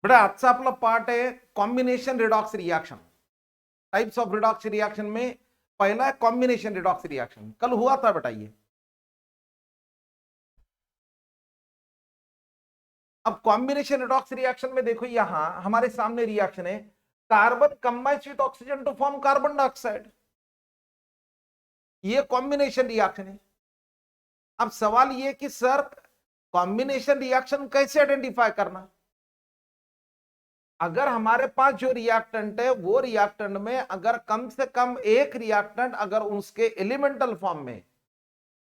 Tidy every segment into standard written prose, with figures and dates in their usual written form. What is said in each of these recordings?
बेटा आजचा आपला पार्ट आहे combination redox reaction, types of redox reaction में पहला है कॉम्बिनेशन रिडॉक्स रिएक्शन। कल हुआ था बेटा ये। अब कॉम्बिनेशन रिडॉक्स रिएक्शन में देखो यहां हमारे सामने रिएक्शन है, carbon combines with oxygen to form carbon dioxide. ये कॉम्बिनेशन रिएक्शन है। अब सवाल ये कि सर कॉम्बिनेशन रिएक्शन कैसे आइडेंटिफाई करना। अगर हमारे पास जो रिएक्टेंट है वो रिएक्टेंट में अगर कम से कम एक रिएक्टेंट अगर उसके एलिमेंटल फॉर्म में,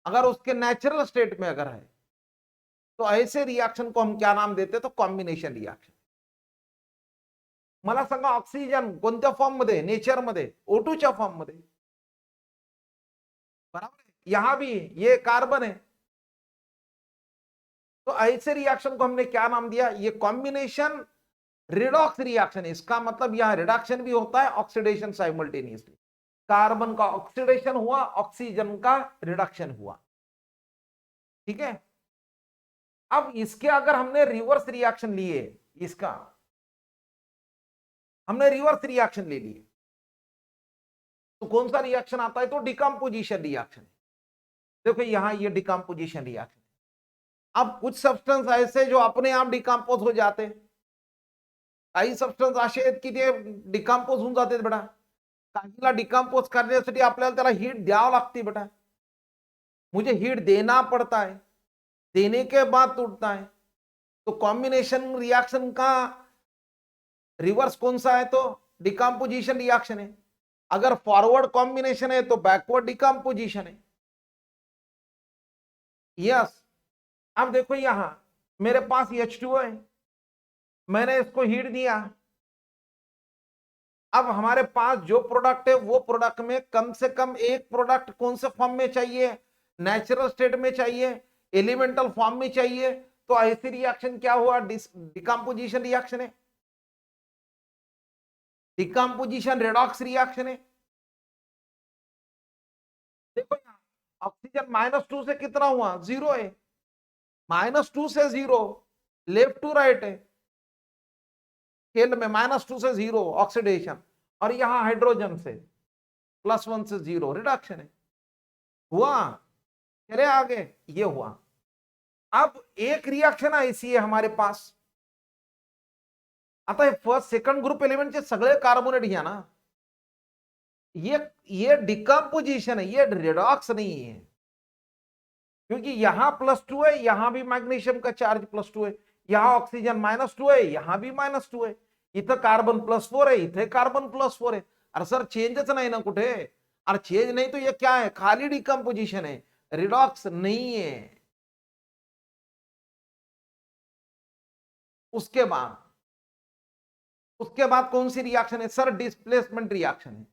अगर उसके नेचुरल स्टेट में अगर है, तो ऐसे रिएक्शन को हम क्या नाम देते, तो कॉम्बिनेशन रिएक्शन। मला सांगा ऑक्सिजन कोणत्या फॉर्म मध्ये, नेचर मध्ये O2 च्या फॉर्म मध्ये, बराबर है। यहां भी ये कार्बन है, तो ऐसे रिएक्शन को हमने क्या नाम दिया, ये कॉम्बिनेशन रिडॉक्स रिएक्शन है। इसका मतलब यहां रिडक्शन भी होता है, ऑक्सीडेशन साइमल्टेनियसली। कार्बन का ऑक्सीडेशन हुआ, ऑक्सीजन का रिडक्शन हुआ, ठीक है। अब इसके अगर हमने रिवर्स रिएक्शन लिए, इसका हमने रिवर्स रिएक्शन ले लिए, तो कौन सा रिएक्शन आता है, तो डिकम्पोजिशन रिएक्शन। देखो यहां ये डिकम्पोजिशन रिएक्शन। अब कुछ सब्सटेंस ऐसे जो अपने आप डिकम्पोज हो जाते, काही सब्सटन्स असे आहेत की ते डिकम्पोज होऊन जाते बेटा। काहीला डिकम्पोज करण्यासाठी आपल्याला त्याला हीट द्यावं लागते बेटा, मुझे हीट देना पड़ता है, देने के बाद टूटता है। तो कॉम्बिनेशन रिएक्शन का रिवर्स कौन सा है, तो डिकम्पोजिशन रिएक्शन है। अगर फॉरवर्ड कॉम्बिनेशन है तो बैकवर्ड डिकम्पोजिशन है। यस। अब देखो यहां मेरे पास H2O है, मैंने इसको हीट दिया। अब हमारे पास जो प्रोडक्ट है वो प्रोडक्ट में कम से कम एक प्रोडक्ट कौन से फॉर्म में चाहिए, नेचुरल स्टेट में चाहिए, एलिमेंटल फॉर्म में चाहिए। तो ऐसी रिएक्शन क्या हुआ, डिकम्पोजिशन रिएक्शन है, डिकम्पोजिशन रेडॉक्स रिएक्शन है। देखो यहां ऑक्सीजन -2 से कितना हुआ, 0 है, -2 से 0, लेफ्ट टू राइट है स्केल में, -2 से 0 ऑक्सीडेशन, और यहां हाइड्रोजन से +1 से 0 रिडक्शन है। हुआ, चले आगे, ये हुआ। अब एक रिएक्शन ऐसी है हमारे पास, आता हे फर्स्ट सेकंड ग्रुप एलिमेंटचे सगळे कार्बोनेट घ्या ना, ये डिकम्पोजिशन है, ये रिडॉक्स नहीं है, क्योंकि यहां +2 है, यहां भी मैग्नीशियम का चार्ज +2 है, यहां ऑक्सीजन -2 है, यहां भी -2 है, इथं कार्बन +4 है, इथे कार्बन +4 है। अरे सर चेंजच नाही ना कुठे, अरे चेंज नहीं तो ये क्या है, खाली डिकम्पोजिशन है, रिडॉक्स नहीं है। उसके बाद कौन सी रिएक्शन है, सर डिस्प्लेसमेंट रिएक्शन है।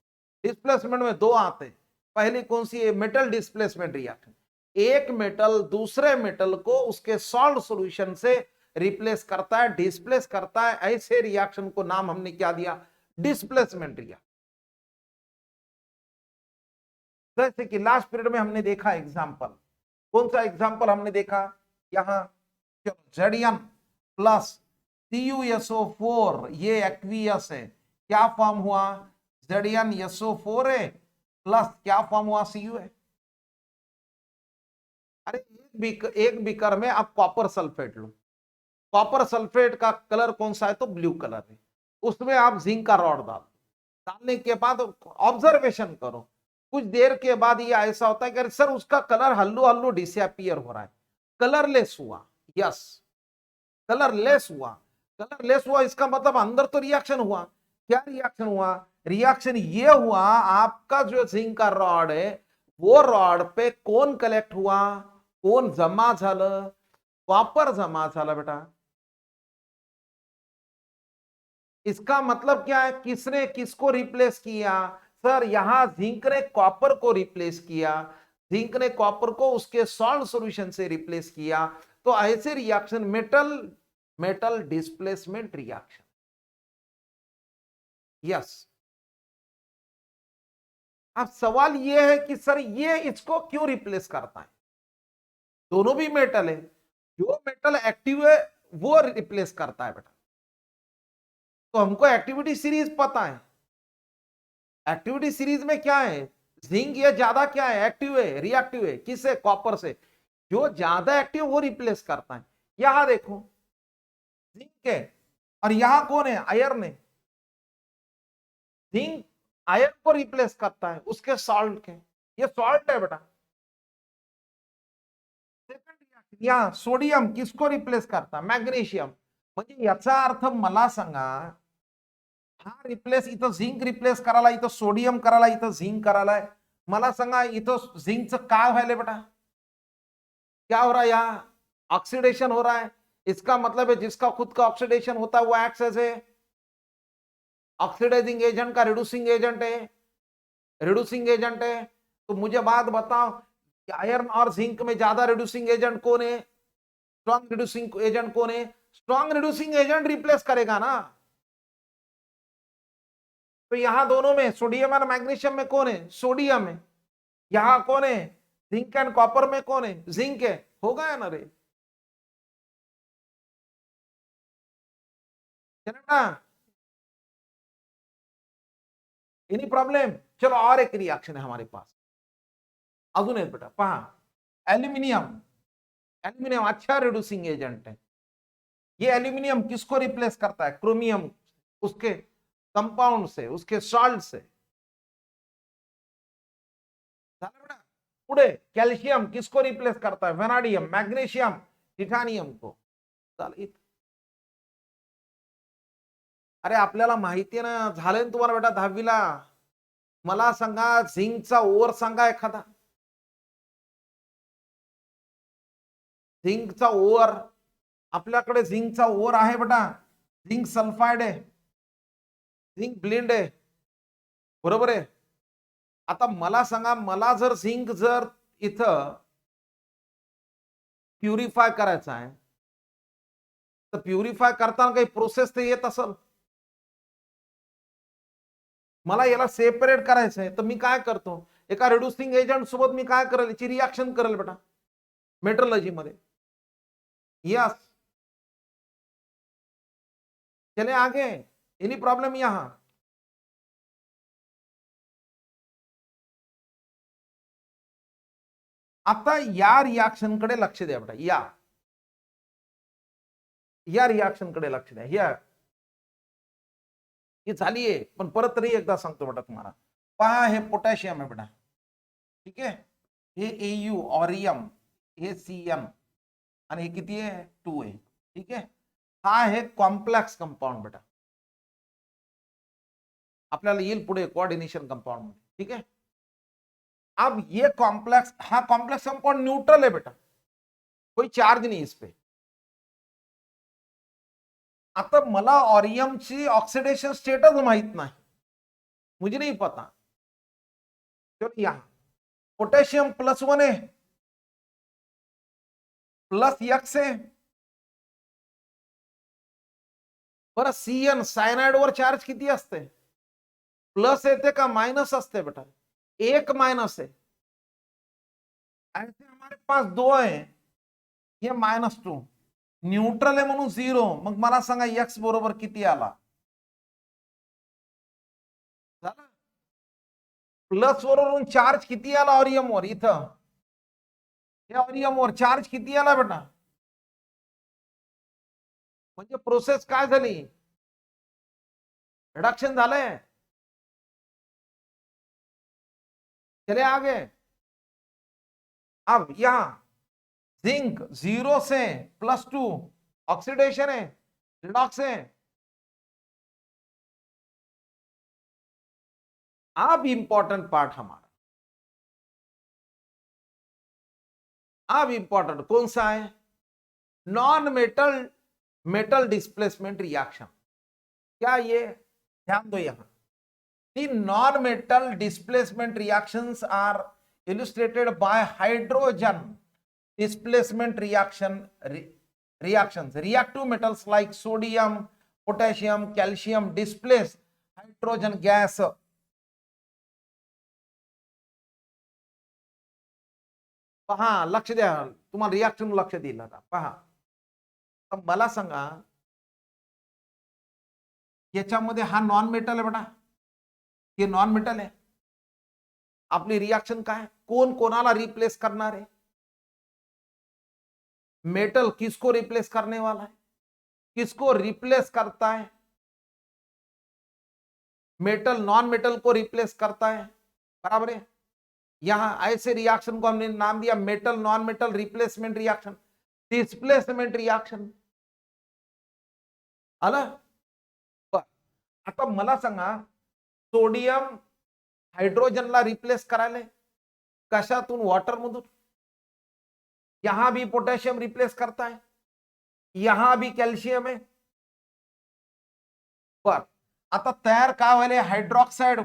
डिस्प्लेसमेंट में दो आते हैं, पहली कौन सी है, मेटल डिस्प्लेसमेंट रिएक्शन। एक मेटल दूसरे मेटल को उसके सॉल्ट सॉल्यूशन से रिप्लेस करता है, डिस्प्लेस करता है। ऐसे रिएक्शन को नाम हमने क्या दिया, डिस्प्लेसमेंट रिएक्शन। जैसे कि लास्ट पीरियड में हमने देखा एग्जांपल, कौन सा एग्जांपल हमने देखा, यहां Zn प्लस CuSO4, ये एक्वियस है, क्या फॉर्म हुआ, ZnSO4 है, प्लस क्या फॉर्म हुआ, Cu है। अरे एक बीकर में आप कॉपर सल्फेट लो, कॉपर सल्फेट का कलर कौन सा है, तो ब्लू कलर है, उसमें आप जिंक का रॉड डालने के बाद ऑब्जर्वेशन करो, कुछ देर के बाद ये ऐसा होता है कि सर उसका कलर हल्लू हल्लू डिसअपियर हो रहा है, कलरलेस हुआ। यस, कलरलेस हुआ, कलरलेस हुआ, इसका मतलब अंदर तो रिएक्शन हुआ। क्या रिएक्शन हुआ, रिएक्शन ये हुआ, आपका जो जिंक का रॉड है वो रॉड पे कौन कलेक्ट हुआ, कौन जमा झालं, कॉपर जमा झाला बेटा। इसका मतलब क्या है, किसने किसको रिप्लेस किया, सर यहां जिंक ने कॉपर को रिप्लेस किया, जिंक ने कॉपर को उसके सॉल्ट सॉल्यूशन से रिप्लेस किया। तो ऐसे reaction metal metal displacement reaction. Yes. अब सवाल यह है कि सर ये इसको क्यों रिप्लेस करता है, दोनों भी मेटल है, जो मेटल एक्टिव है वो रिप्लेस करता है बेटा। तो हमको एक्टिविटी सीरीज पता है, एक्टिविटी सीरीज में क्या है, जिंक ये ज्यादा क्या है, एक्टिव है, रिएक्टिव है, किससे, कॉपर से। जो ज्यादा एक्टिव वो रिप्लेस करता है। यहां देखो जिंक है, और यहां कौन है, आयरन है। जिंक आयरन को रिप्लेस करता है उसके सॉल्ट के, ये सॉल्ट है बेटा। सेकंड रिएक्शन यहां सोडियम किसको रिप्लेस करता, मैग्नेशियम। म्हणजे याचा अर्थ मला सांगा, हा रिप्लेस इथं झिंक रिप्लेस करायला, इथं सोडियम करायला, इथं झिंक करायला। मला सांगा इथं झिंकचं काय व्हायलंय बेटा, क्या हो रहा है यहाँ, ऑक्सीडेशन हो रहा है। इसका मतलब है जिसका खुद का ऑक्सीडेशन होता है वो acts as a oxidising agent का रिड्यूसिंग एजेंट है, रिड्यूसिंग एजेंट है। तो मुझे बात बताओ कि आयरन और जिंक में ज्यादा रिड्यूसिंग एजेंट कौन है, स्ट्रॉन्ग रिड्यूसिंग एजेंट कौन है, स्ट्रॉन्ग रिड्यूसिंग एजेंट रिप्लेस करेगा ना। तो यहां दोनों में सोडियम और मैग्नीशियम में कौन है, सोडियम है। यहां कौन है, जिंक एंड कॉपर में कौन है, जिंक है। हो गया ना रे, चलो एनी प्रॉब्लेम। चलो और एक रिएक्शन है हमारे पास, अजून एक बेटा पहा, एल्यूमिनियम। एल्यूमिनियम अच्छा रिड्यूसिंग एजेंट है। ये एल्यूमिनियम किसको रिप्लेस करता है, क्रोमियम, उसके कंपाउंड से, उसके सॉल्ट से। पुढे कॅल्शियम किसको रिप्लेस करता है, वेनाडियम, मैग्नीशियम, टिटानियम को। अरे आपल्याला माहिती ना, झालंय ना तुम्हाला बेटा 10वीला। मला सांगा झिंकचा ओर सांगा एखादा, झिंकचा ओर। आपल्याकडे झिंकचा ओर आहे बेटा, झिंक सल्फाइड आहे, झिंक ब्लेंड आहे, बरोबर आहे। आता मला सांगा, मला जर झिंक जर इथं प्युरिफाय करायचा आहे, तर प्युरिफाय करताना काही प्रोसेस तर येत असेल। मला याला सेपरेट करायचं आहे, तर मी काय करतो, एका रिड्यूसिंग एजंट सोबत मी काय करेल, याची रिएक्शन करेल बेटा मेट्रोलॉजी मध्ये। यस, चले आगे, एनी प्रॉब्लम यहां। आता या रिएक्शन कडे लक्ष द्या बेटा, या रिएक्शन कडे लक्ष द्या। ही झालीये, पण परत तरी एकदा सांगतो बेटा तुम्हाला। पहा हे पोटॅशियम आहे बेटा, ठीक आहे, हे एयू ऑरियम, हे सीएम, आणि हे किती आहे, 2 आहे, ठीक आहे। हा आहे कॉम्प्लेक्स कंपाउंड बेटा, आपल्याला येईल पुढे कोऑर्डिनेशन कंपाउंड मध्ये, ठीक है। अब ये कॉम्प्लेक्स, हा कॉम्प्लेक्स कंपाउंड न्यूट्रल है बेटा, कोई चार्ज नहीं इस पे। आता मला ऑरियमची ऑक्सिडेशन स्टेटस माहित नाही, मुझे नहीं पता। चलो यहां पोटेशियम +1 है, प्लस एक्स है, बरं सीएन सायनाइड वर चार्ज किती असते, प्लस येते का माइनस असते बेटा, एक माइनस है। ऐसे हमारे पास 2 है, ये -2, न्यूट्रल है म्हणून 0। मग मला सांगा एक्स बरोबर किती आला, प्लस वरून चार्ज किती आला ऑरियम वर, इथं या ऑरियम वर चार्ज किती आला बेटा, म्हणजे प्रोसेस काय झाली, रिडक्शन झालंय। चले आगे, अब यहां जिंक 0 से +2 ऑक्सीडेशन है, रिडॉक्स है। अब इंपॉर्टेंट पार्ट हमारा, अब इंपॉर्टेंट कौन सा है, non metal metal displacement reaction. क्या ये, ध्यान दो यहां, the non-metal displacement reactions are illustrated by hydrogen displacement reactions. Reactive metals like sodium, potassium, calcium displace hydrogen gas. पहा लक्ष द्या, तुम्हाला रिएक्शन लक्ष दिलं आता पहा। मला सांगा याच्यामध्ये हा नॉन मेटल आहे बेटा, हे नॉन मेटल आहे. आपली रिएक्शन काय, कोण कोणाला रिप्लेस करणार आहे? मेटल किसको रिप्लेस करने वाला है, किसको रिप्लेस करता है? मेटल नॉन मेटल को रिप्लेस करता है, बराबर है. यहां ऐसे रिएक्शन को हमने नाम दिया metal non metal replacement reaction, displacement reaction. आलं. आता मला सांगा, सोडियम हाइड्रोजनला रिप्लेस करायला कशातून, वॉटर मधून. यहां भी पोटेशियम रिप्लेस करता है, यहां भी कैल्शियम है. पर आता तयार काय व्हायला, हायड्रॉक्साइड,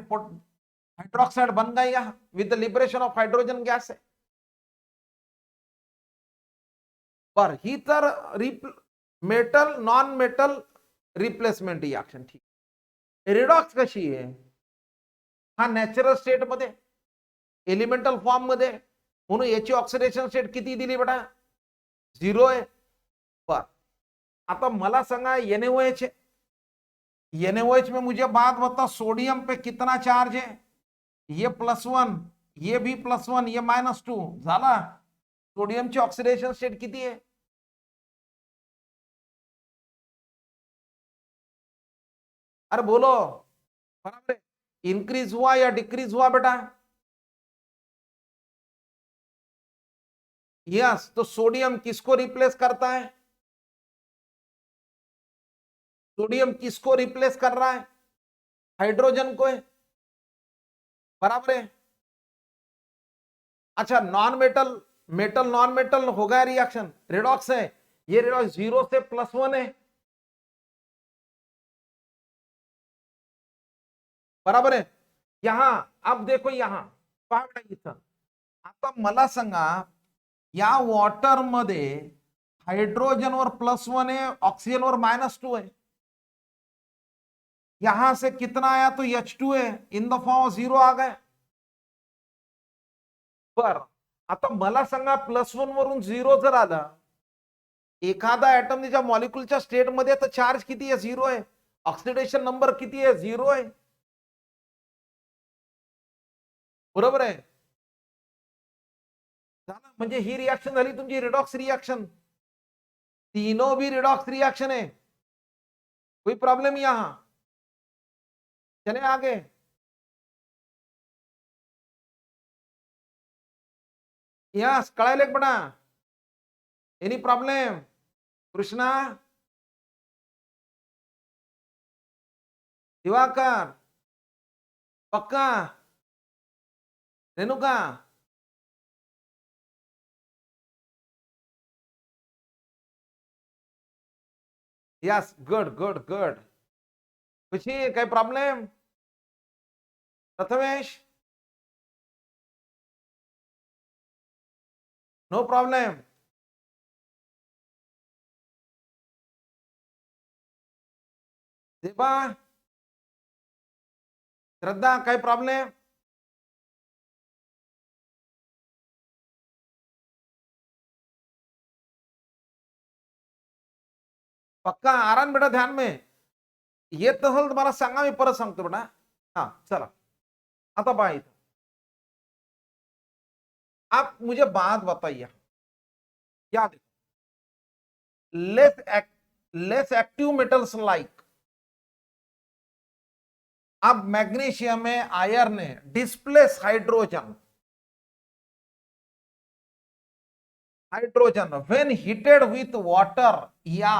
हायड्रॉक्साइड बन गया with the liberation of hydrogen gas है. पर ही तर metal non metal replacement reaction. ठीक. रिडॉक्स कशी आहे, हा नॅचरल स्टेट मध्ये, एलिमेंटल फॉर्म मध्ये, म्हणून याची ऑक्सिडेशन स्टेट किती दिली बेटा, 0 आहे. पर आता मला सांगा NaOH, NaOH में मुझे बात बता, सोडियम पे कितना चार्ज है, ये +1, ये भी +1, ये -2 झाला. सोडियमची ऑक्सिडेशन स्टेट किती आहे, अरे बोलो, बराबर. इंक्रीज हुआ या डिक्रीज हुआ बेटा, यस. तो सोडियम किसको रिप्लेस करता है, सोडियम किसको रिप्लेस कर रहा है, हाइड्रोजन को है, बराबर है. अच्छा, non metal metal non metal हो गया रिएक्शन, रिडॉक्स है. ये रिडॉक्स 0 से +1 है, बराबर आहे. यहां अब देखो, यहां पहा इथं, आता मला सांगा, या वॉटर मध्ये हाइड्रोजन वर +1 है, ऑक्सीजन वर -2 है. यहां से कितना आया, तो H2 है, इन द फॉर्म ऑफ 0 आ गए. पर आता मला सांगा, +1 वरून 0 जर आला, एखादा ऍटम त्याच्या मॉलिक्युलच्या स्टेट मध्ये, तर चार्ज किती आहे, 0 आहे. ऑक्सिडेशन नंबर किती आहे, 0 आहे, बरोबर आहे. म्हणजे ही रिएक्शन झाली तुमची रिडॉक्स रिएक्शन. तीनों भी रिडॉक्स रिएक्शन है, कोई प्रॉब्लम यहां. चले आगे. यस, कळायला बडा, एनी प्रॉब्लेम, कृष्णा, दिवाकर, पक्का, Renuka. Yes, good good good. खुशी, काही प्रॉब्लेम, प्रथमेश, नो प्रॉब्लेम. देवा, श्रद्धा, काही प्रॉब्लेम, पक्का. आराम बेटा, ध्यान में येत नसेल तर मला सांगा, मी परत सांगतो बेटा. हा, चला आता पहा इथं, आप मुझे बात बताइए, क्या देखो, लेस एक्टिव मेटल्स लाइक, अब मैग्नीशियम में आयरन है, displace hydrogen, hydrogen when heated with water या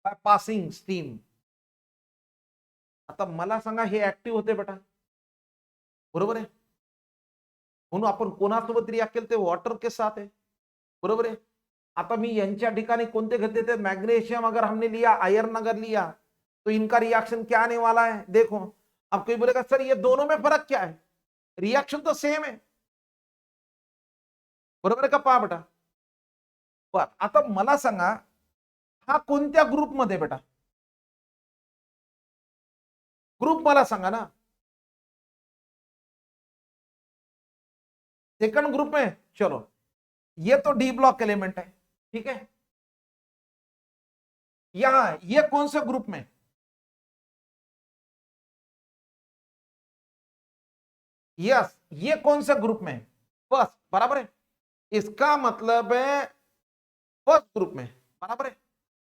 बाय पासिंग स्टीम. आता मला सांगा, हे ऍक्टिव्ह होते बेटा, बरोबर आहे. म्हणून आपण कोणासोबत रिएक्ट केलं, ते वॉटर के साथ है, बरोबर है. आता मी यांच्या ठिकाणी कोणते घेते थे, मैग्नीशियम अगर हमने लिया, आयरन अगर लिया, तो इनका रिएक्शन क्या आने वाला है, देखो. अब कोई बोलेगा सर ये दोनों में फर्क क्या है, रिएक्शन तो सेम है, बरोबर का, पहा बेटा. बर, आता मला सांगा, हा कोणत्या ग्रुप मध्ये बेटा, ग्रुप मला सांगा ना, सेकंड ग्रुप में. चलो, ये तो डी ब्लॉक एलिमेंट है, ठीक है. यहां ये कौन से ग्रुप में, यस, ये कौन सा ग्रुप में? फर्स्ट, बराबर है। इसका मतलब है फर्स्ट ग्रुप में, बराबर है।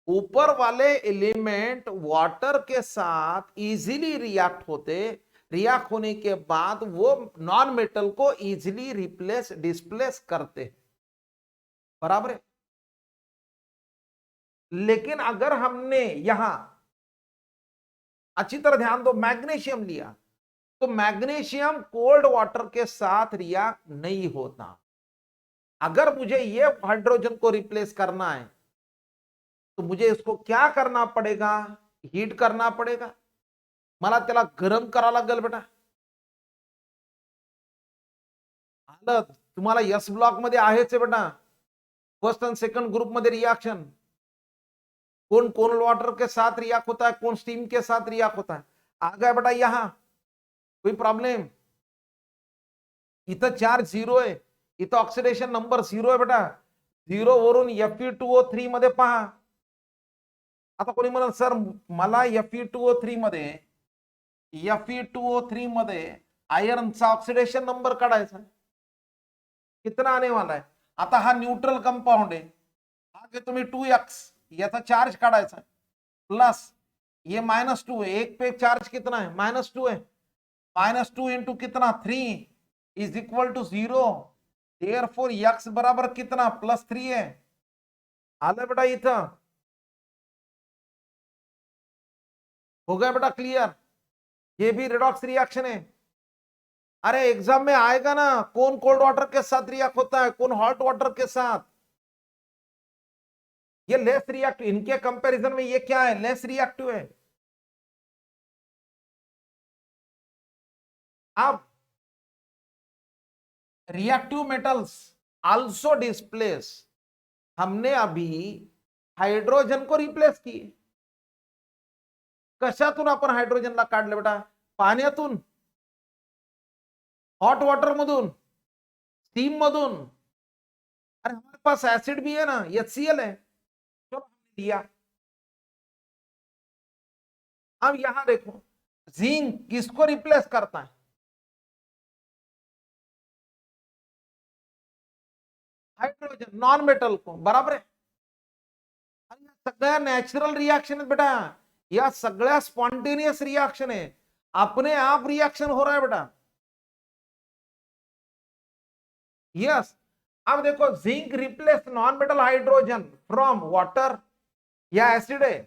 ऊपर वाले एलिमेंट वाटर के साथ इजीली रिएक्ट होते, रिएक्ट होने के बाद वो नॉन मेटल को इजीली रिप्लेस डिस्प्लेस करते, बराबर है। लेकिन अगर हमने यहां अच्छी तरह ध्यान दो, मैग्नीशियम लिया, तो मैग्नीशियम कोल्ड वाटर के साथ रिएक्ट नहीं होता। अगर मुझे ये हाइड्रोजन को रिप्लेस करना है तो मुझे इसको क्या करना पड़ेगा? हीट करना पड़ेगा, मला त्याला गरम करा लागेल बेटा। आलं तुम्हाला एस ब्लॉक मध्ये आहेच आहे बेटा, फर्स्ट एंड सेकंड ग्रुप मध्ये रिएक्शन, कौन कोल्ड वाटर के साथ रिएक्ट होता है, कौन स्टीम के साथ रिएक्ट होता है। आ गया बेटा यहां, कोई प्रॉब्लेम? इथं चार्ज 0 आहे, इथं ऑक्सिडेशन नंबर 0 आहे बेटा। 0 वरून Fe2O3 मध्ये पहा। आता कोणी म्हणाल सर मला Fe2O3 मध्ये आयर्नचा ऑक्सिडेशन नंबर काढायचा, कितना आने वाला है? आता हा न्यूट्रल कंपाउंड आहे, आगे तुम्ही 2x याचा चार्ज काढायचा प्लस ये -2 है, एक पे चार्ज कितना है? -2 है। -2 इंटू कितना? 3 is equal to 0। Therefore x बराबर कितना? +3 है। आलं बेटा इथं? हो गया बेटा क्लियर? ये भी रेडॉक्स रिएक्शन है। अरे एग्जाम में आएगा ना, कौन कोल्ड वाटर के साथ रिएक्ट होता है, कौन हॉट वाटर के साथ। ये लेस रिएक्टिव, इनके कंपैरिजन में ये क्या है? लेस रिएक्टिव है। अब रिएक्टिव मेटल्स आल्सो डिस्प्लेस, हमने अभी हाइड्रोजन को रिप्लेस किए। कशातून आपण हायड्रोजनला काढलं बेटा? पाण्यातून, हॉट वाटर मधून, स्टीम मधून। अरे हमारे पास एसिड भी है ना, HCl है, चलो हमने लिया। अब यहां देखो, जिंक किसको रिप्लेस करता है? हाइड्रोजन, नॉन मेटल को, बराबर है। सगळ्या नॅचरल रिएक्शन है बेटा, या सगळ्या स्पॉन्टेनियस रिएक्शन है, अपने आप रिएक्शन हो रहा है बेटा। यस, अब देखो zinc replace non metal hydrogen from water, या एसिड है?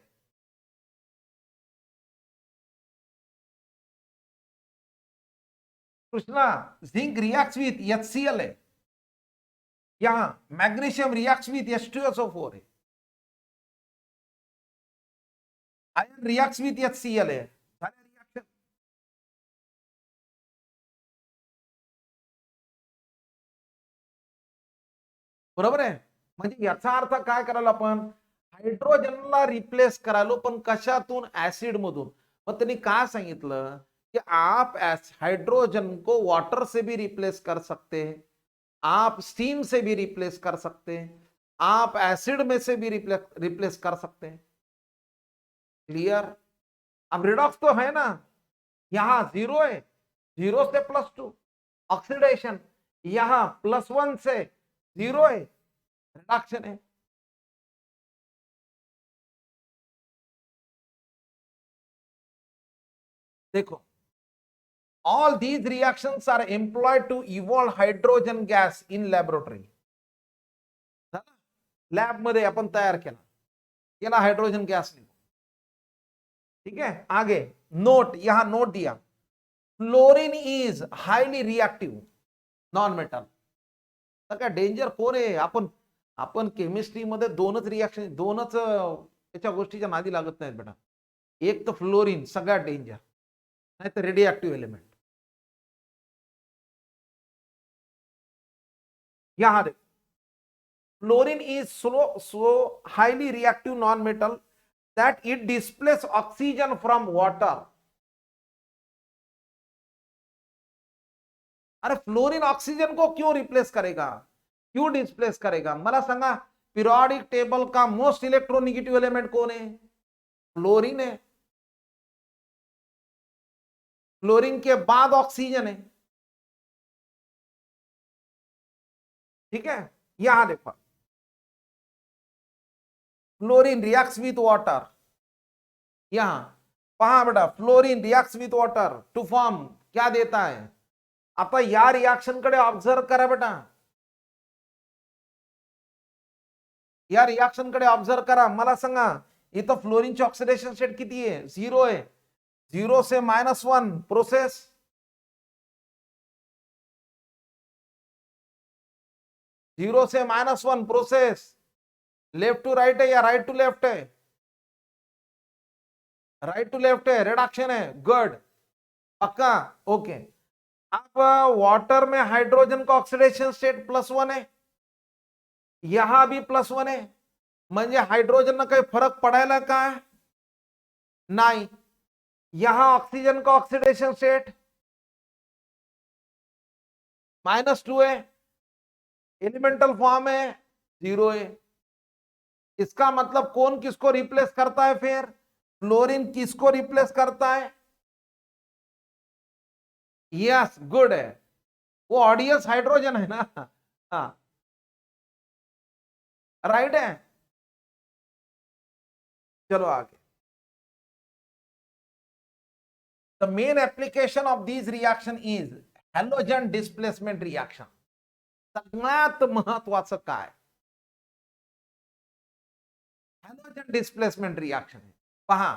Krishna, zinc reacts with HCl है, यहां मैग्नीशियम रिएक्ट्स विथ H2SO4 है, आयरन रिएक्ट्स विथ HCl है, सारे रिएक्शन। बरोबर आहे? म्हणजे याचा अर्थ काय करायला आपण? हायड्रोजनला रिप्लेस करायलो, पण कशातून? ऍसिड मधून। मग त्यांनी काय सांगितलं कि आप हाइड्रोजन को वाटर से भी रिप्लेस कर सकते हैं, आप स्टीम से भी रिप्लेस कर सकते हैं, आप एसिड में से भी रिप्लेस कर सकते हैं। क्लियर? अब रिडॉक्स तो है ना, यहां 0 है, 0 से +2 ऑक्सीडेशन, यहां +1 से 0 है, रिडक्शन है। देखो, all these reactions are employed to evolve hydrogen gas in laboratory। Lab मध्ये आपण तयार केला, केला हाइड्रोजन गैस निघो। ठीक है, आगे नोट, यहां नोट दिया, fluorine is highly reactive non metal. सगळ्या डेंजर कोण आहे? आपण आपण केमिस्ट्री मध्ये दोनच रिएक्शन, दोनच त्याच्या गोष्टीच्या नादी लागत नाहीत बेटा। एक तर फ्लोरीन सगळ्यात डेंजर, नाही तर रेडिओ ऍक्टिव्ह एलिमेंट। यहां देखो, fluorine is so highly reactive non-metal that it displaces oxygen from water। अरे फ्लोरीन ऑक्सीजन को क्यों रिप्लेस करेगा, क्यों डिस्प्लेस करेगा? मला सांगा, पीरियोडिक टेबल का मोस्ट इलेक्ट्रोनिगेटिव एलिमेंट कौन है? फ्लोरीन है। फ्लोरीन के बाद ऑक्सीजन है, ठीक है, यहां देखो फ्लोरीन रिएक्ट्स विथ वाटर, यहां पहा बेटा fluorine reacts with water to form क्या देता है. आता या रिएक्शन कडे ऑब्झर्व करा बेटा, या रिएक्शन कडे ऑब्झर्व करा. मला सांगा इथं फ्लोरीनची ऑक्सिडेशन स्टेट किती आहे? 0 आहे. 0 से -1 प्रोसेस, 0 से -1 प्रोसेस. लेफ्ट टू राइट है या राइट टू लेफ्ट है? राइट टू लेफ्ट है, रिडक्शन है. गुड, पक्का, ओके. अब वाटर में हाइड्रोजन का ऑक्सीडेशन स्टेट +1 है, यहां भी +1 है. म्हणजे हाइड्रोजन काही फरक पडायला काय नाही. यहां ऑक्सीजन का ऑक्सीडेशन स्टेट -2 है, एलिमेंटल फॉर्म है 0 है. इसका मतलब कौन किसको रिप्लेस करता है? फिर फ्लोरीन किसको रिप्लेस करता है? यस, गुड है, वो ऑडियंस हाइड्रोजन है ना. हाँ, राइट है. चलो आगे. The main application of these reaction is halogen displacement reaction. सगळ्यात महत्वाचं काय? Halogen displacement reaction. पहा,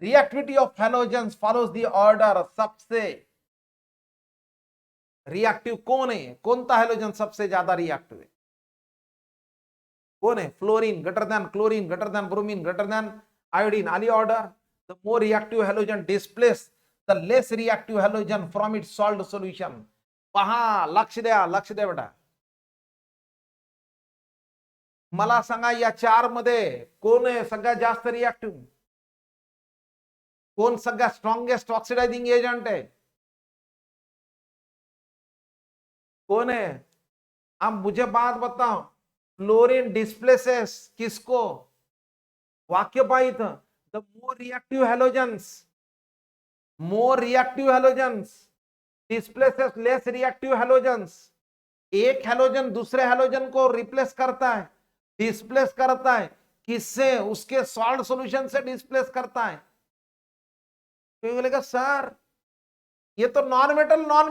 reactivity of halogens follows the order. सबसे रिएक्टिव कौन है? कोणता हॅलोजन सबसे ज्यादा रिएक्टिव है? कौन है? Fluorine greater than chlorine greater than bromine greater than iodine. आली order. The more reactive halogen displace the less reactive halogen from its salt solution. पहा, लक्ष द्या, लक्ष द्या बेटा. मला सांगा या 4 मध्ये कोण आहे सगळ्यात जास्त रिएक्टिव्ह? कौन सगळ्यात स्ट्रॉन्गेस्ट ऑक्सिडाइजिंग एजेंट है? कौन है? अब मुझे बात बताओ, फ्लोरीन डिस्प्लेसेस किसको? वाक्य पाहित, the more reactive halogens displaces less reactive halogens. एक हैलोजन दूसरे हैलोजन को रिप्लेस करता है, डिस्प्लेस करता है. किससे? उसके सॉल्ट सॉल्यूशन से डिस्प्लेस करता है. तो बोलेगा सर ये तो नॉन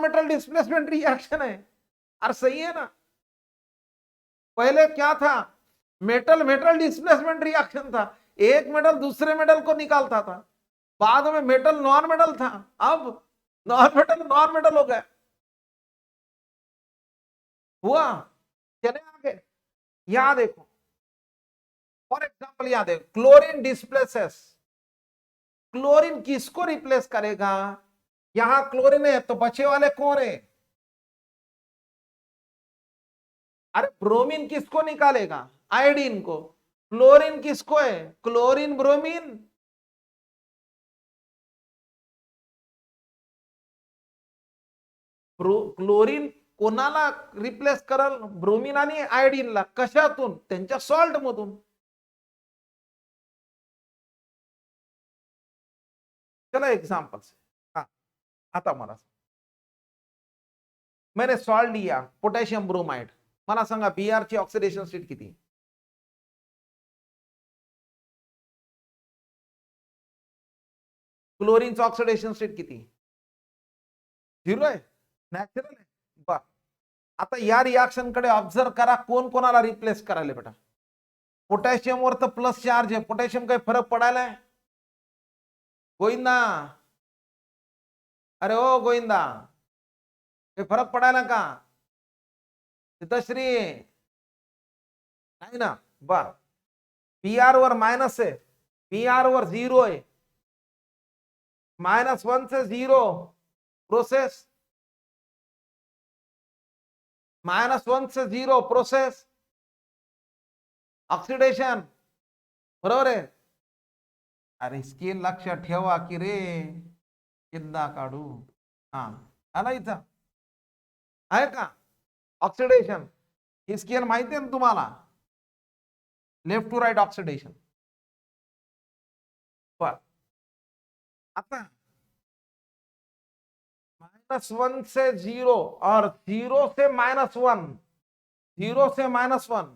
मेटल डिस्प्लेसमेंट रिएक्शन है. अरे सही है ना. पहले क्या था? मेटल डिस्प्लेसमेंट रिएक्शन था. एक मेटल दूसरे मेटल को निकालता था. बाद में मेटल नॉन मेटल था, अब नॉन मेटल हो गया. हुआ. चले आगे. यहां देखो, फॉर एग्जाम्पल यहां देखो, क्लोरीन डिस्प्लेसेस. क्लोरीन किसको रिप्लेस करेगा? यहां क्लोरीन है तो बचे वाले कौन है? अरे ब्रोमीन किसको निकालेगा? आयोडीन को. क्लोरीन किसको है? Chlorine bromine. क्लोरीन कोणाला रिप्लेस करल? ब्रोमीन आणि आयोडीनला. कशातून? त्यांच्या सॉल्ट मधून. चला एग्जांपल से. हाँ, आता मला मैंने सॉल्ट लिया पोटॅशियम ब्रोमाइड. मला सांगा Br ची ऑक्सिडेशन स्टेट किती? क्लोरीनचं ऑक्सिडेशन स्टेट किती? 0 आहे, नॅचरल आहे. बर, आता या रिएक्शन कडे ऑब्झर्व करा, कोण कोणाला रिप्लेस करायला बेटा? पोटॅशियम वर तर प्लस चार्ज आहे, पोटॅशियम काही फरक पडायलाय? गोविंदा, अरे ओ गोविंदा, काही फरक पडायला का? सिद्धश्री नाही ना. बर, Br वर मायनस आहे, Br वर 0 आहे. -1 से 0 प्रोसेस, -1 से 0 प्रोसेस, ऑक्सिडेशन. बरोबर आहे. अरे स्केल लक्ष ठेवा की रे, किंदा काढू. हा, आला इथं आहे का ऑक्सिडेशन? ही स्केल माहिती आहे ना तुम्हाला, लेफ्ट टू राइट ऑक्सिडेशन. बर, आता -1 से 0 और 0 से -1, 0 से -1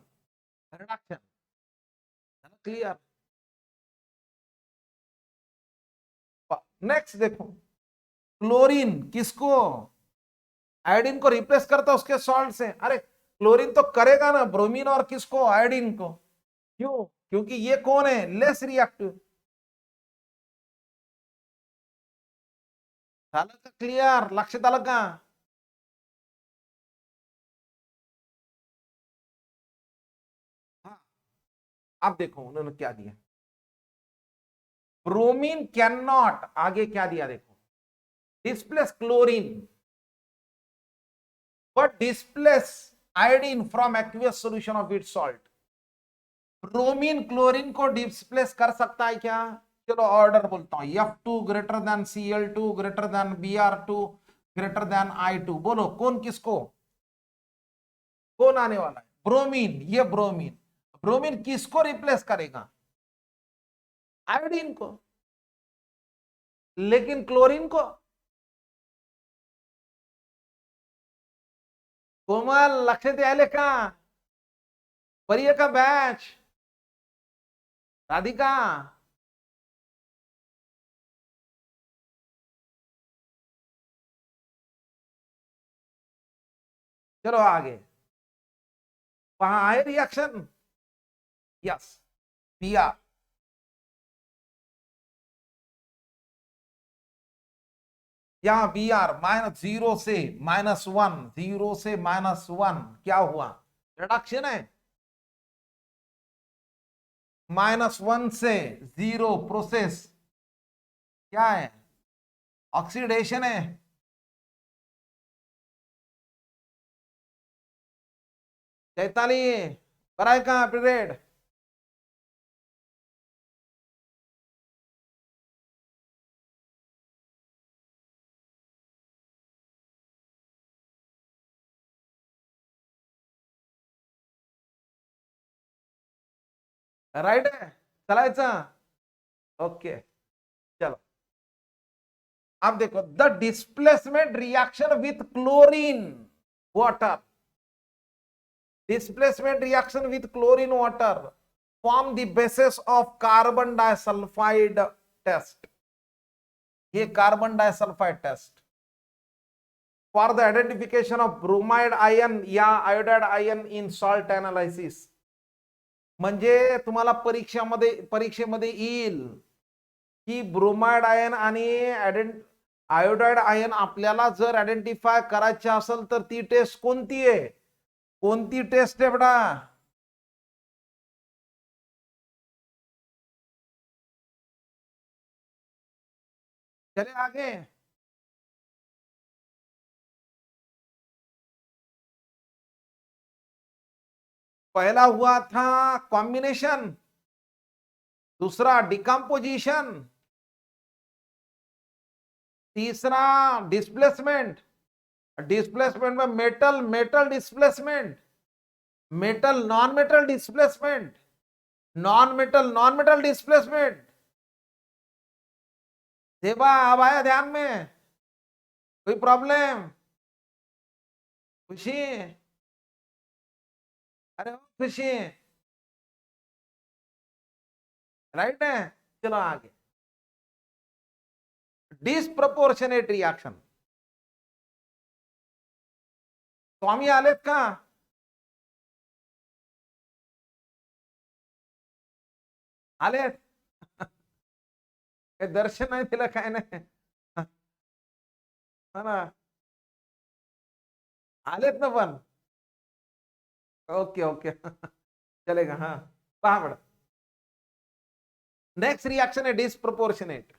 रिडक्शन। क्लियर। नेक्स्ट देखो, क्लोरीन किसको, आयोडीन को रिप्लेस करता उसके सॉल्ट से। अरे क्लोरीन तो करेगा ना ब्रोमीन और किसको, आयोडीन को। क्यों? क्योंकि ये कौन है, लेस रिएक्टिव। क्लियर, लक्ष्य झालं का? हाँ, अब देखो उन्होंने क्या दिया, ब्रोमीन कैन नॉट, आगे क्या दिया देखो, displace chlorine but displace iodine from aqueous solution of its salt। Bromine chlorine को डिस्प्लेस कर सकता है क्या? चलो ऑर्डर बोलता हूं, F2 greater than Cl2 greater than Br2 greater than I2। बोलो कौन किसको, कौन आने वाला है? ब्रोमीन। ये ब्रोमीन, ब्रोमीन किसको रिप्लेस करेगा? आयोडीन को। लेकिन क्लोरीन को, कोमल लक्ष द्यायले का, बरी का बैच, राधिका। चलो आगे, वहां आए रिएक्शन, यस, Br। यहां Br -0 से -1, 0 से -1 क्या हुआ, रिडक्शन है। -1 से 0 प्रोसेस क्या है, ऑक्सीडेशन है। चैताली बराय का पीरियड, राइट है, चलायचं। ओके चलो, अब देखो, the displacement reaction with chlorine water, displacement reaction with chlorine water form the basis of carbon disulfide test। ये carbon disulfide test for the identification of bromide ion या iodide ion in salt analysis. म्हणजे तुम्हाला परीक्षेमध्ये येईल की bromide ion आणि iodide ion आपल्याला जर आयडेंटिफाय करायचे असेल तर ती टेस्ट कोणती आहे, कोणती टेस्ट आहे बेटा? चले आगे, पहला हुआ था कॉम्बिनेशन, दूसरा डिकम्पोजिशन, तीसरा डिस्प्लेसमेंट। डिस्प्लेसमेंट में metal metal displacement, metal non metal displacement, non metal displacement. देवा अब आया ध्यान में, कोई प्रॉब्लम? खुशी, अरे खुशी, राइट है। चलो आगे, डिस्प्रपोर्शनेट रिएक्शन, स्वामी आलेत का? आलेत? दर्शन नाही दिलं काय नाही, ना आलेत ना पण, ओके ओके चलेगा। हाँ पहा बड़ा, नेक्स्ट रिएक्शन है डिस्प्रपोर्शनेट।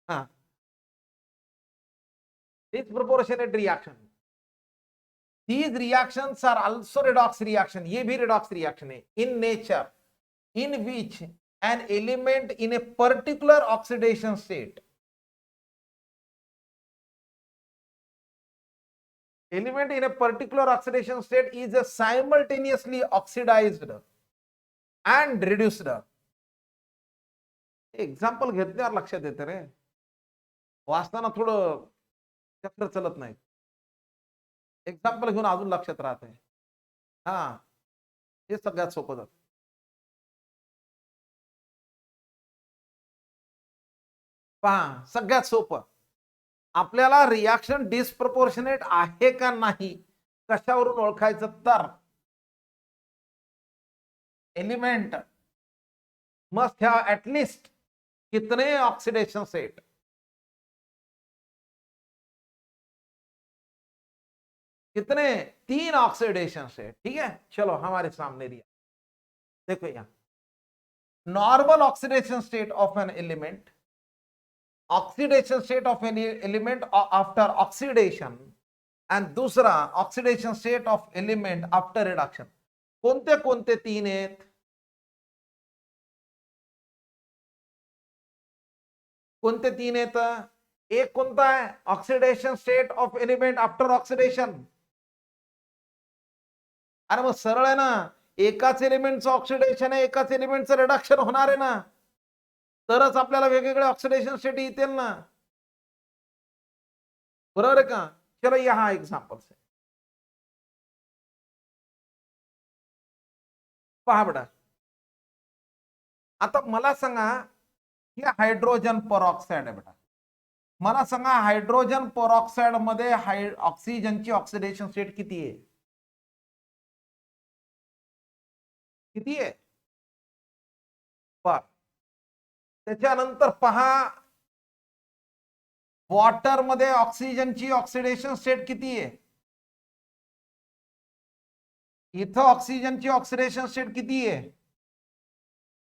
हाँ, disproportionate reaction, these reactions are also redox reaction, ये भी redox reaction है in nature, in which an element in a particular oxidation state, element in a particular oxidation state is simultaneously oxidized and reduced। Example घेतल्यावर लक्षात येते रे, वाचताना थोडं चक्र चलत नाही. एक्झाम्पल घेऊन अजून लक्षात राहत आहे. हा, हे सगळ्यात सोपं जातं. पहा, सगळ्यात सोपं, आपल्याला रिॲक्शन डिस्प्रपोर्शनेट आहे का नाही कशावरून ओळखायचं, तर एलिमेंट मस्ट हैव एटलीस्ट कितने ऑक्सीडेशन स्टेट, कितने, 3 ऑक्सीडेशन स्टेट. ठीक है, चलो हमारे सामने दिया, देखो यहां normal oxidation state of an element, oxidation state of an element after oxidation, आणि दुसरा oxidation state of element after reduction. कोणते कोणते 3 आहेत? कोणते 3 आहेत? एक कोणता आहे? Oxidation state of element after oxidation. अरे मग सरळ आहे ना, एकाच एलिमेंटचं ऑक्सिडेशन आहे, एकाच एलिमेंटचं रिडक्शन होणार आहे ना, तरच आपल्याला वेगवेगळे ऑक्सिडेशन स्टेट येतील ना, बरोबर आहे का? चलो यहां एग्जांपल्स है, पहा बेटा. आता मला सांगा, हे हायड्रोजन परऑक्साइड आहे बेटा. मला सांगा, हायड्रोजन परऑक्साइड मध्ये ऑक्सिजनची ऑक्सिडेशन स्टेट किती आहे? किती आहे? त्याच्यानंतर पहा, वॉटर मध्ये ऑक्सिजनची ऑक्सिडेशन स्टेट किती आहे? इथं ऑक्सिजनची ऑक्सिडेशन स्टेट किती आहे?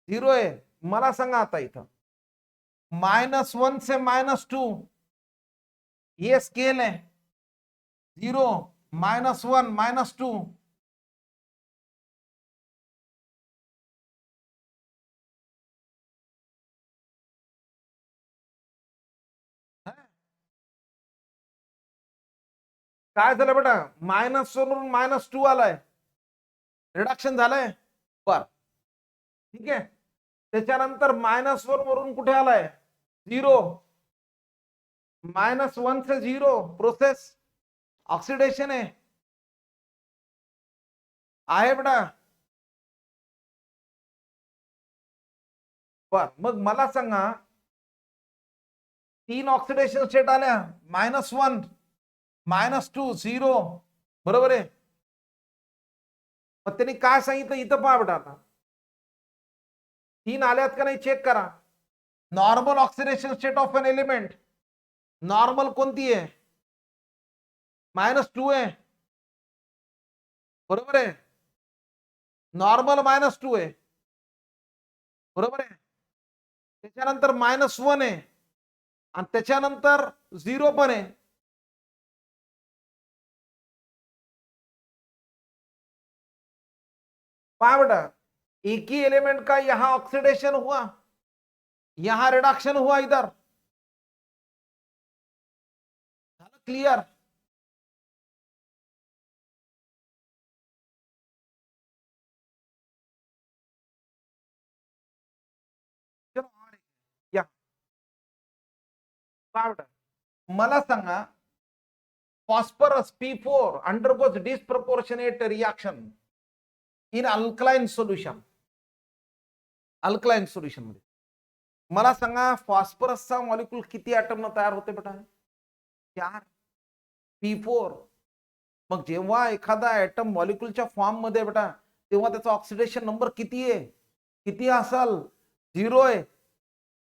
0 आहे. मला सांगा आता इथं -1 से -2 ये स्केल है, 0, -1, -2. काय झालं बेटा? -1 वरून -2 आलाय, रिडक्शन झालंय. बर, ठीक आहे. त्याच्यानंतर -1 वरून कुठे आलाय? 0, -1 से 0 प्रोसेस ऑक्सिडेशन आहे बेटा. बर, मग मला सांगा, 3 ऑक्सिडेशन स्टेट आल्या, -1, -2, 0, बरोबर आहे. मग त्यांनी काय सांगितलं इथं, पहा बेटा, आता 3 आल्यात का नाही चेक करा. Normal oxidation state of an element, normal कोणती आहे? -2 आहे, बरोबर आहे. नॉर्मल -2 आहे, बरोबर आहे. त्याच्यानंतर -1 आहे, आणि त्याच्यानंतर 0 पण आहे. पहा बेटा, एक ही एलिमेंट का यहां ऑक्सीडेशन हुआ, यहां रिडक्शन हुआ, इधर क्लियर. या मला सांगा, phosphorus P4 undergoes disproportionate reaction in alkaline solution. Alkaline solution मध्ये मला सांगा, फॉस्फरसचा मॉलिक्यूल किती ऍटम न तयार होते बेटा? 4, P4. मग जेव्हा एखादा ऍटम मॉलिक्यूलच्या फॉर्म मध्ये बेटा, तेव्हा त्याचा ऑक्सिडेशन नंबर किती आहे? किती असेल? 0 आहे,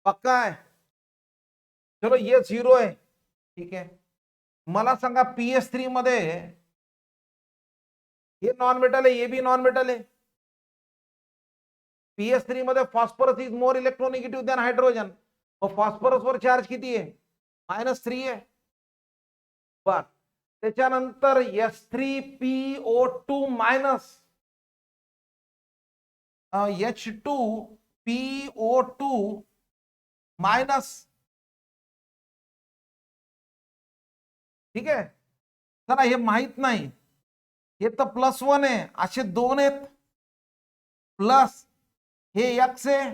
पक्का आहे. चलो ये 0 आहे, ठीक आहे. मला सांगा, PS3 मध्ये हे नॉन मेटल आहे, ये भी नॉन मेटल आहे. PS3 मध्ये phosphorus is more electronegative than hydrogen. मग फॉस्फरस वर चार्ज किती आहे? -3 आहे. बर, त्याच्यानंतर S3PO2 मायनस, H2PO2 मायनस, ठीक आहे. चला, हे माहित नाही, हे तर +1 आहे, असे 2 आहेत, प्लस हे X आहे,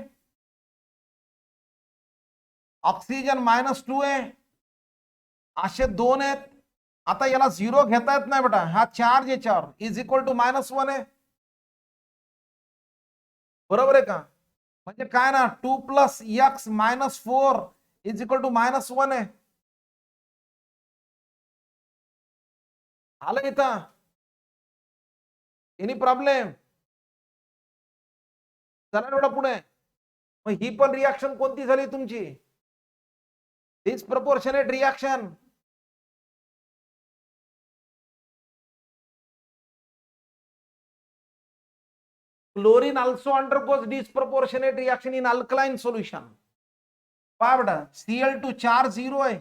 ऑक्सिजन -2 आहे, असे 2 आहेत. आता याला 0 घेता येत नाही बेटा, हा चार्ज याच्यावर इज इक्वल टू -1 आहे, बरोबर आहे का? म्हणजे काय ना 2 + x - 4 इज इक्वल टू -1 आहे. आलं इथं? Any problem? चला एवढा पुढे. मग ही पण रिॲक्शन कोणती झाली तुमची? Disproportionate reaction. Chlorine also undergoes disproportionate reaction in alkaline solution. पहा बेटा, Cl2 चार्ज 0 आहे.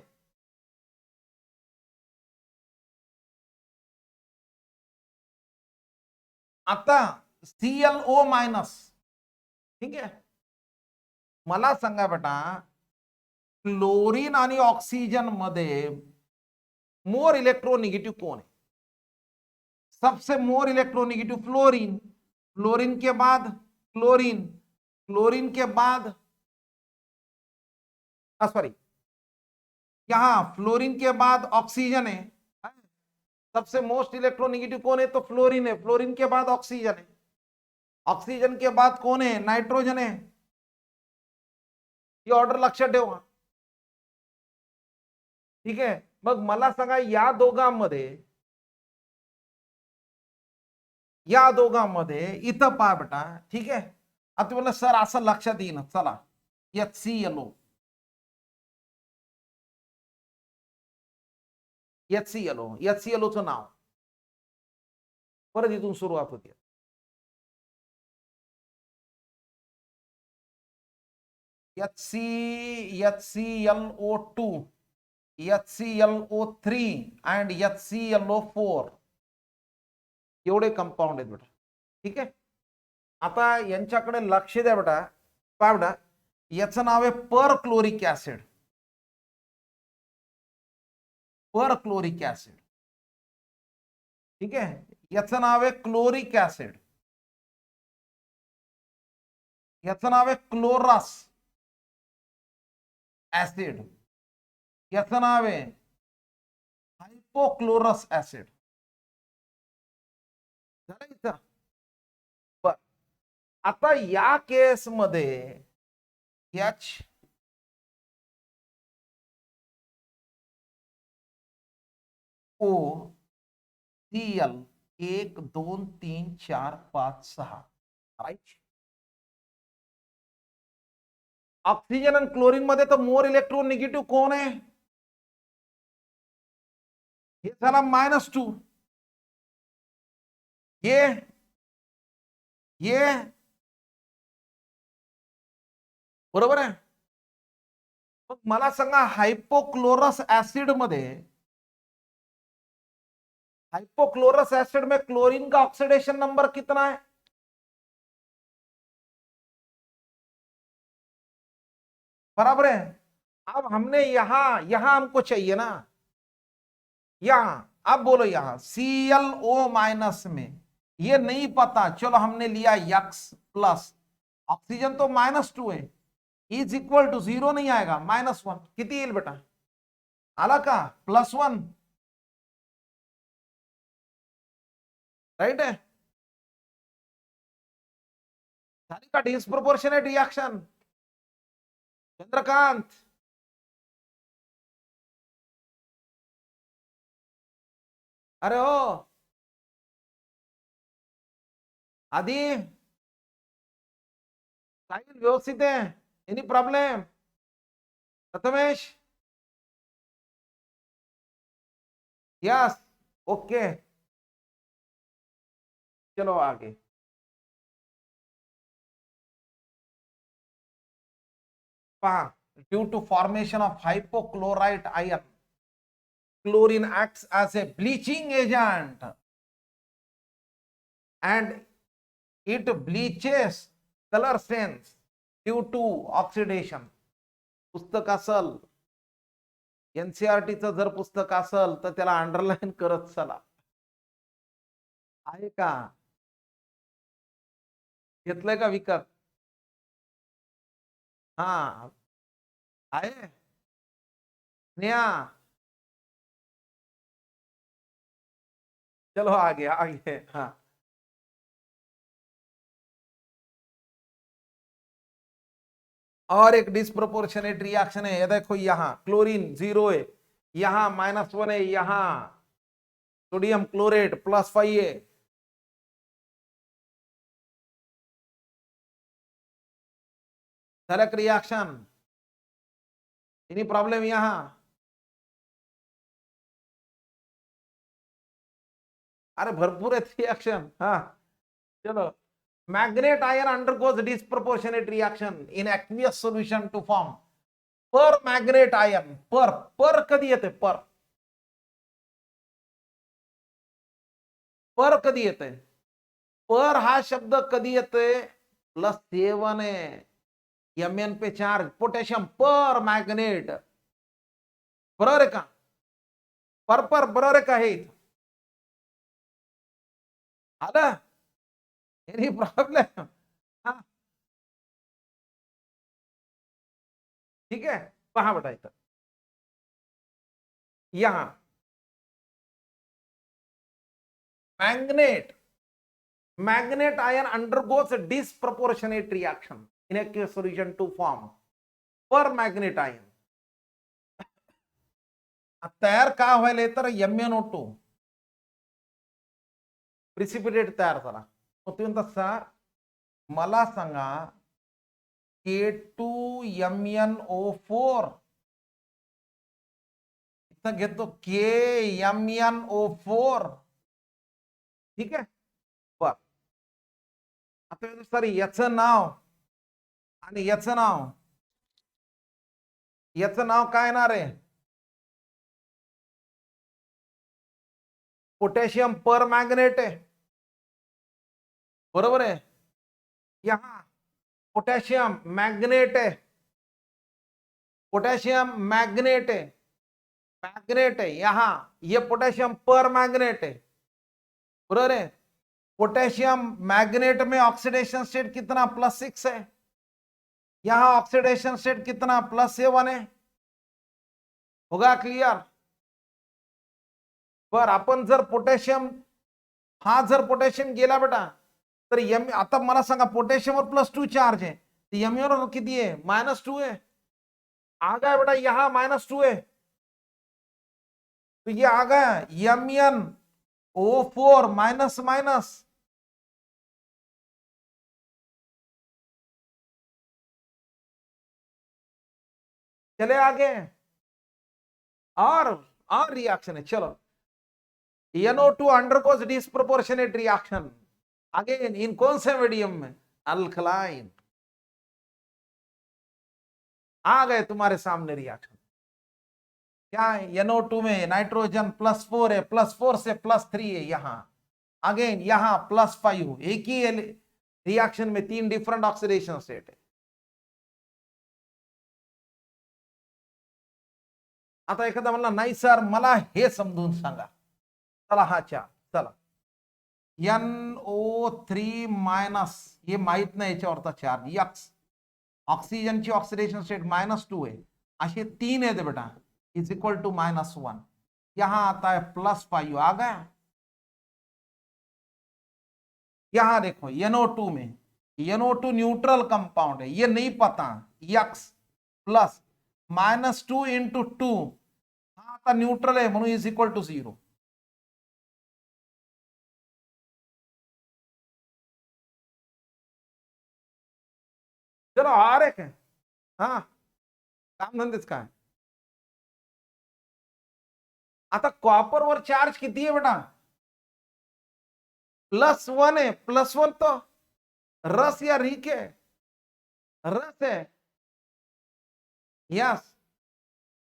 आता ClO-, ठीक आहे. मला सांगा बेटा, क्लोरीन आणि ऑक्सिजन मध्ये मोर इलेक्ट्रोनिगेटिव्ह कौन है? सबसे मोर इलेक्ट्रोनिगेटिव फ्लोरीन, फ्लोरीन के बाद क्लोरीन, क्लोरीन के बाद सॉरी, यहां फ्लोरीन के बाद ऑक्सीजन है. सबसे मोस्ट इलेक्ट्रोनिगेटिव कौन है? तो फ्लोरीन है. फ्लोरीन के बाद ऑक्सीजन है. ऑक्सीजन के बाद कौन है? नाइट्रोजन है. ही ऑर्डर लक्षात ठेवा, ठीक आहे. मग मला सांगा, या दोघांमध्ये इथं पहा बेटा, ठीक आहे. आता तुम्हाला सर असं लक्षात येईन, चला HClO, HClOचं नाव परत इथून सुरुवात होते. HClO2, HClO3 अँड HClO4 एवढे कंपाऊंड आहेत बेटा, ठीक आहे. आता यांच्याकडे लक्ष द्या बेटा. पहा बेटा, याचं नाव आहे परक्लोरिक ऍसिड. परक्लोरिक ऍसिड, ठीक आहे. याचं नाव आहे क्लोरिक ऍसिड. याचं नाव आहे क्लोरस ऍसिड. याचं नाव आहे हायपोक्लोरस ऍसिड. बर, आता या केस मध्ये HOCl 1 2 3 4 5 6, राईट. ऑक्सिजन आणि क्लोरीन मध्ये तर मोर इलेक्ट्रॉन निगेटिव्ह कोण आहे? हे झाला -2. ये बरोबर आहे. मग मला सांगा, हायपोक्लोरस एसिड में क्लोरीन का ऑक्सीडेशन नंबर कितना है? बराबर है. अब हमने यहां हमको चाहिए ना, यहां. अब बोलो, यहां ClO- में ये नहीं पता, चलो हमने लिया X+, ऑक्सीजन तो -2 है, इज इक्वल टू 0 नहीं आएगा, -1. किती येईल बेटा? आला का? +1, राइट है. झाली का डिस्प्रोपोर्शनेट रिएक्शन? चंद्रकांत, अरे हो आदि, साहिल व्यवस्थित है? Any problem? Prathamesh, yes, okay. चलो आगे. Due to formation of hypochlorite ion, chlorine acts as a bleaching agent and it bleaches color stains due to oxidation. पुस्तक असल, एनसीआरटीचं जर पुस्तक असल तर त्याला अंडरलाईन करत चला. आहे का? घेतलंय का विकत? हा आहे. स्नेहा, चलो आगे आगे। हाँ, और एक डिस्प्रोपोर्शनेट रिएक्शन है, ये देखो यहां क्लोरीन 0 है, यहां -1 है, यहां सोडियम क्लोरेट +5 है। सेलेक्ट रिएक्शन, एनी प्रॉब्लम यहां? अरे भरपूर है रिएक्शन। हाँ, चलो। Manganate ion undergoes disproportionate reaction in aqueous solution to form permanganate ion. पर कधी येते? पर कधी येते? पर हा शब्द कधी येतोय? +7 आहे, Mn पे चार्ज, पोटॅशियम पर मैग्नेट। बरोबर आहे का? पर बरोबर आहे का? हे आलं? Any problem? हा, ठीक है। पहा बेटा इथं, यहां manganate ion undergoes disproportionate reaction in aqueous solution to form पर मैग्नेट आयन तयार का व्हायला तर MnO2 प्रिसिपिटेट तयार झाला। मग तुम्ही म्हणता सर मला सांगा K2MnO4 इथं घेतो KMnO4, ठीक आहे। बर, आता सर याचं नाव आणि याचं नाव काय येणार आहे? पोटॅशियम पर मैग्नेट है, बरोबर है। यहां पोटैशियम मैग्नेट है, पोटैशियम मैग्नेट है यहां, ये पोटैशियम पर मैग्नेट है, बरोबर है। पोटैशियम मैग्नेट में ऑक्सीडेशन स्टेट कितना? +6 है। यहां ऑक्सीडेशन स्टेट कितना? +7 है। होगा क्लियर? पर आपण जर पोटॅशियम, हा जर पोटॅशियम गेला बेटा तर आता मला सांगा पोटॅशियमवर +2 चार्ज है, Mn किती आहे? -2 है। आ गया बेटा, यहां -2 है, तो ये आ गया MnO4 माइनस माइनस। चले आगे, और रिएक्शन है, चलो। NO2 undergoes disproportionate reaction again in कौन से मीडियम में? अल्कलाइन। आ गए तुम्हारे सामने रिएक्शन, क्या है? NO2 में नाइट्रोजन +4 है, +4 से +3 है, यहां अगेन यहां +5, एक ही रिएक्शन में 3 डिफरेंट ऑक्सीडेशन स्टेट है। आता एखादा म्हणला नाही सर मला हे समजून सांगा, चला हा चार, चला NO3- ये माहित नाही याच्यावरचा चार्ज यक्स, ऑक्सिजनची ऑक्सिडेशन स्टेट -2 है, असे 3 है बेटा, इज इक्वल टू -1। यहां आता है +5, आ गया। यहां देखो NO2 में, NO2 न्यूट्रल कंपाउंड है, ये नहीं पता, यक्स प्लस -2 × 2, हा आता न्यूट्रल है म्हणून इज इक्वल टू 0। चलो और एक है, हा काम धंदेच काय। आता कॉपर वर चार्ज किती है बेटा? +1 है, +1 तो रस या रीक है? रस है, yes.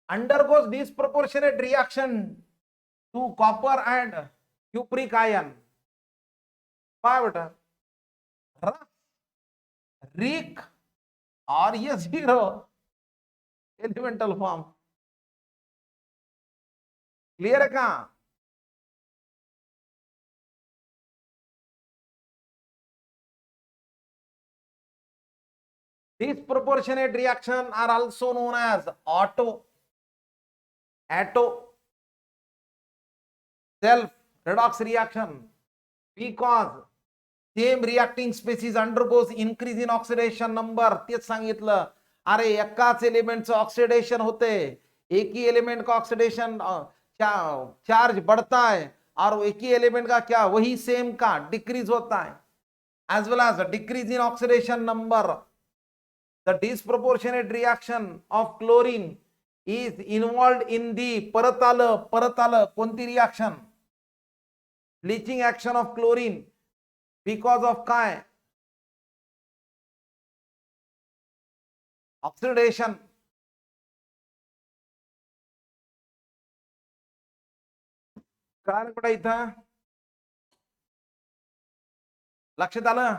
Undergoes disproportionate reaction to copper and cupric ion, पहा बेटा रस, रीक और ये 0 एलिमेंटल फॉर्म। क्लियर है कहां? Disproportionate reaction are also known as auto, self redox reaction, because same reacting species undergoes increase in oxidation number. तेच सांगितलं, अरे एकाच एलिमेंटचं ऑक्सिडेशन होते, एक ही एलिमेंट का ऑक्सीडेशन चार्ज बढ़ता है और एक ही एलिमेंट का क्या वही सेम का डिक्रीज होता है, as well as a decrease in oxidation number. The disproportionate reaction of chlorine is involved in the परत कोणती reaction, bleaching action of chlorine, because of काय, ऑक्सिडेशन. काय बेटा इथं लक्षात आलं.